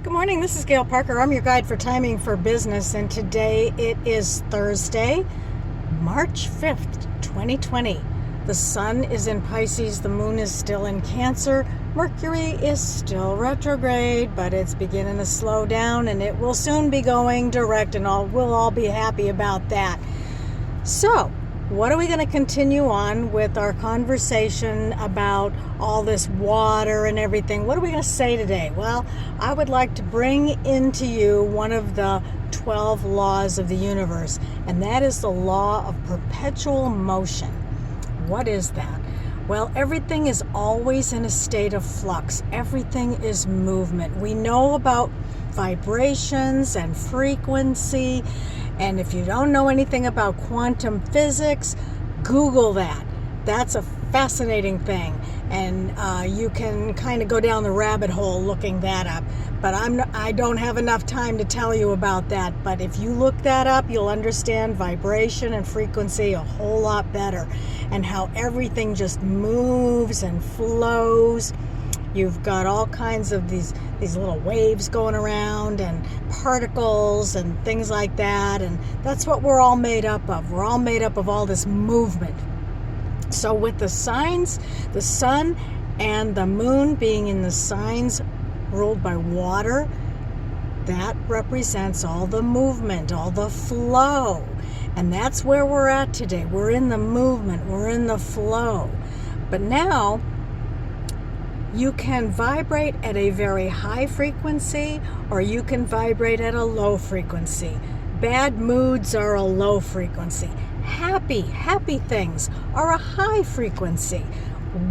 Good morning, this is Gail Parker. I'm your guide for timing for business, and today it is Thursday, March 5th, 2020. The sun is in Pisces, the moon is still in Cancer, Mercury is still retrograde, but it's beginning to slow down and it will soon be going direct, and we'll all be happy about that. So, what are we going to continue on with our conversation about all this water and everything? What are we going to say today? Well, I would like to bring into you one of the 12 laws of the universe, and that is the law of perpetual motion. What is that? Well, everything is always in a state of flux. Everything is movement. We know about vibrations and frequency. And if you don't know anything about quantum physics, Google that. That's a fascinating thing. And you can kind of go down the rabbit hole looking that up. But I don't have enough time to tell you about that. But if you look that up, you'll understand vibration and frequency a whole lot better. And how everything just moves and flows. You've got all kinds of these little waves going around and particles and things like that. And that's what we're all made up of. We're all made up of all this movement. So with the signs, the sun and the moon being in the signs ruled by water, that represents all the movement, all the flow. And that's where we're at today. We're in the movement. We're in the flow. But now, you can vibrate at a very high frequency, or you can vibrate at a low frequency. Bad moods are a low frequency. Happy things are a high frequency.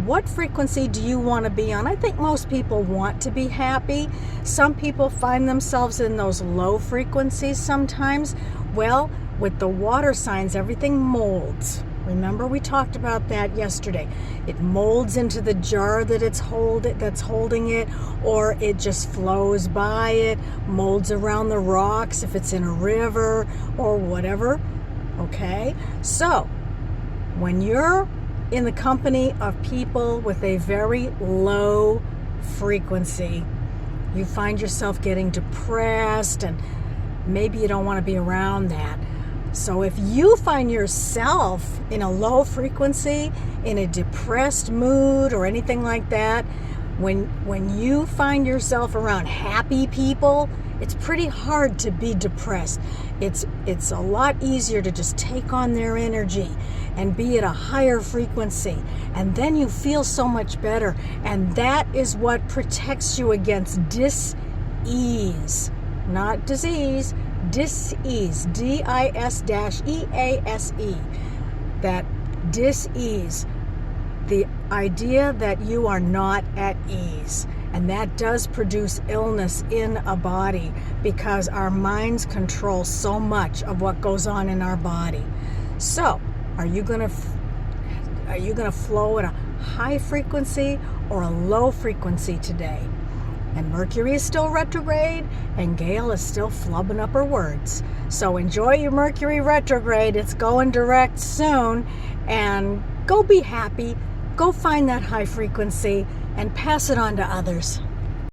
What frequency do you want to be on? I think most people want to be happy. Some people find themselves in those low frequencies sometimes. Well, with the water signs, everything molds. Remember, we talked about that yesterday. It molds into the jar that's holding it, or it just flows by it, molds around the rocks if it's in a river or whatever. Okay? So, when you're in the company of people with a very low frequency, you find yourself getting depressed, and maybe you don't want to be around that. So if you find yourself in a low frequency, in a depressed mood or anything like that, when you find yourself around happy people, it's pretty hard to be depressed. It's a lot easier to just take on their energy and be at a higher frequency. And then you feel so much better. And that is what protects you against dis-ease. Not disease, dis-ease, D-I-S-E-A-S-E. That dis-ease, the idea that you are not at ease. And that does produce illness in a body, because our minds control so much of what goes on in our body. So, are you going to flow at a high frequency or a low frequency today? And Mercury is still retrograde, and Gail is still flubbing up her words. So enjoy your Mercury retrograde. It's going direct soon. And go be happy. Go find that high frequency and pass it on to others.